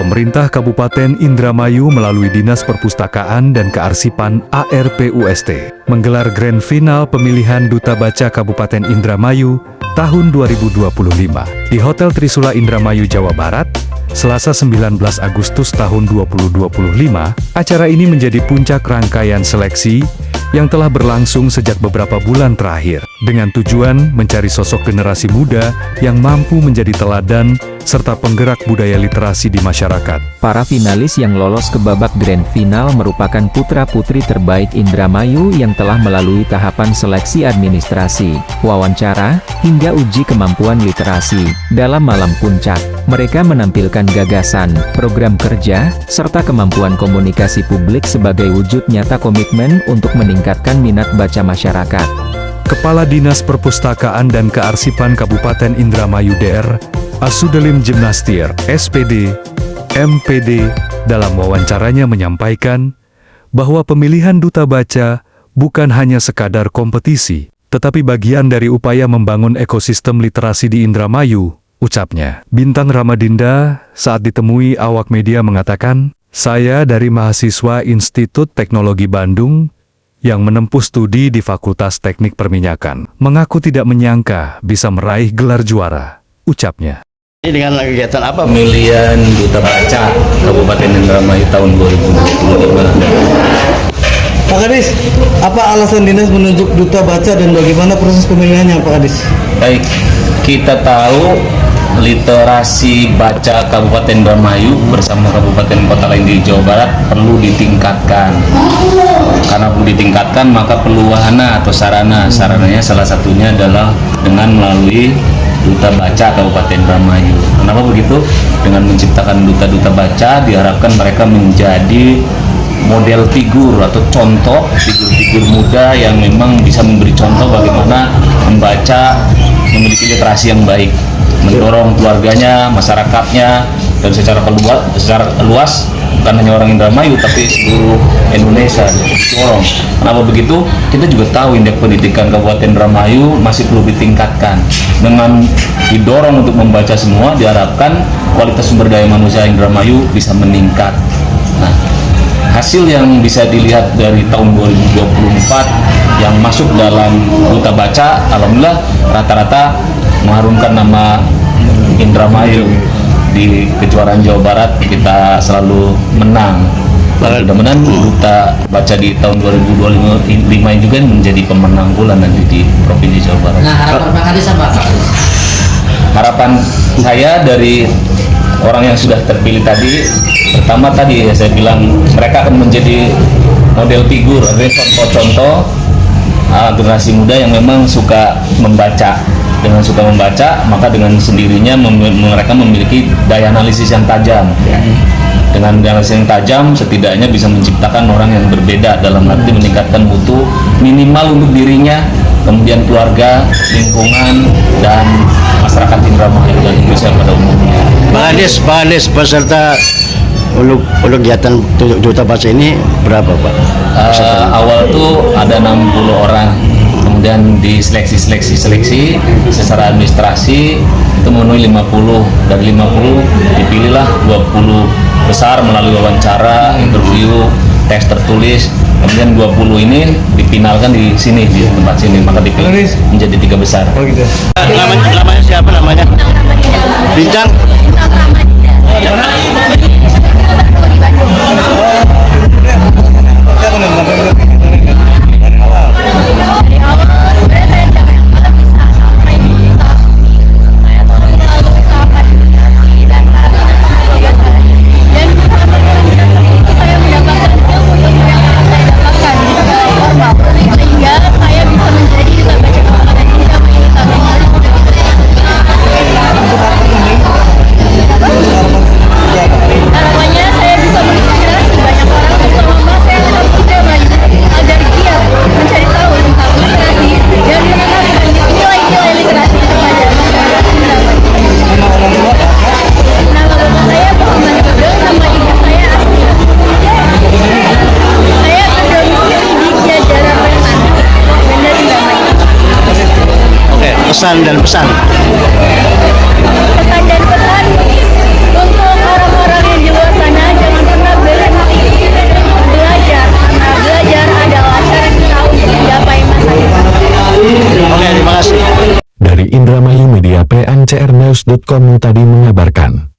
Pemerintah Kabupaten Indramayu melalui Dinas Perpustakaan dan Kearsipan ARPUST menggelar Grand Final pemilihan Duta Baca Kabupaten Indramayu tahun 2025 di Hotel Trisula Indramayu, Jawa Barat, Selasa 19 Agustus tahun 2025. Acara ini menjadi puncak rangkaian seleksi yang telah berlangsung sejak beberapa bulan terakhir, dengan tujuan mencari sosok generasi muda yang mampu menjadi teladan serta penggerak budaya literasi di masyarakat. Para finalis yang lolos ke babak Grand Final merupakan putra-putri terbaik Indramayu yang telah melalui tahapan seleksi administrasi, wawancara, hingga uji kemampuan literasi. Dalam malam puncak, mereka menampilkan gagasan, program kerja, serta kemampuan komunikasi publik sebagai wujud nyata komitmen untuk meningkatkan minat baca masyarakat. Kepala Dinas Perpustakaan dan Kearsipan Kabupaten Indramayu Dr. Asudelim Gymnastier, SPD, MPD, dalam wawancaranya menyampaikan bahwa pemilihan Duta Baca bukan hanya sekadar kompetisi, tetapi bagian dari upaya membangun ekosistem literasi di Indramayu, ucapnya. Bintang Ramadinda saat ditemui awak media mengatakan, "Saya dari mahasiswa Institut Teknologi Bandung yang menempuh studi di Fakultas Teknik Perminyakan, mengaku tidak menyangka bisa meraih gelar juara," ucapnya. Ini dengan kegiatan apa? Pemilihan Duta Baca Kabupaten Indramayu tahun 2025. Pak Kadis, apa alasan dinas menunjuk Duta Baca dan bagaimana proses pemilihannya, Pak Kadis? Baik, kita tahu literasi baca Kabupaten Indramayu bersama kabupaten kota lain di Jawa Barat perlu ditingkatkan. Karena perlu ditingkatkan, maka perlu wahana atau sarana. Sarananya salah satunya adalah dengan melalui Duta Baca Kabupaten Indramayu. Kenapa begitu? Dengan menciptakan duta-duta baca, diharapkan mereka menjadi model figur atau contoh figur-figur muda yang memang bisa memberi contoh bagaimana membaca, memiliki literasi yang baik, mendorong keluarganya, masyarakatnya, dan secara luas bukan hanya orang Indramayu tapi seluruh Indonesia dorong. Kenapa begitu? Kita juga tahu indeks pendidikan Kabupaten Indramayu masih perlu ditingkatkan. Dengan didorong untuk membaca semua, diharapkan kualitas sumber daya manusia Indramayu bisa meningkat. Nah, hasil yang bisa dilihat dari tahun 2024 yang masuk dalam Duta Baca, alhamdulillah rata-rata mengharumkan nama Indramayu. Di kejuaraan Jawa Barat kita selalu menang. Mudah-mudahan Duta Baca di tahun 2025 ini juga menjadi pemenang bulan nanti di Provinsi Jawa Barat. Nah, harapan Pak Kadis apa? Harapan saya dari orang yang sudah terpilih tadi, pertama tadi saya bilang mereka akan menjadi model figur, contoh-contoh generasi muda yang memang suka membaca. Dengan suka membaca, maka dengan sendirinya mereka memiliki daya analisis yang tajam. Dengan daya analisis yang tajam, setidaknya bisa menciptakan orang yang berbeda dalam arti meningkatkan mutu minimal untuk dirinya, kemudian keluarga, lingkungan, dan masyarakat Indramayu dan Indonesia pada umumnya. Pak Kadis, peserta untuk kegiatan Duta Baca ini berapa, Pak? Awal tuh ada 60 orang. Kemudian di seleksi secara administrasi itu memenuhi 50. Dari 50 dipilihlah 20 besar melalui wawancara, interview, teks tertulis. Kemudian 20 ini dipinalkan di sini, di tempat sini, maka dipilih menjadi 3 besar. Oh gitu. Namanya siapa namanya? Bintang. Pesan dan pesan untuk orang-orang yang di luar dari Indramayu Media PNCRnews.com tadi mengabarkan.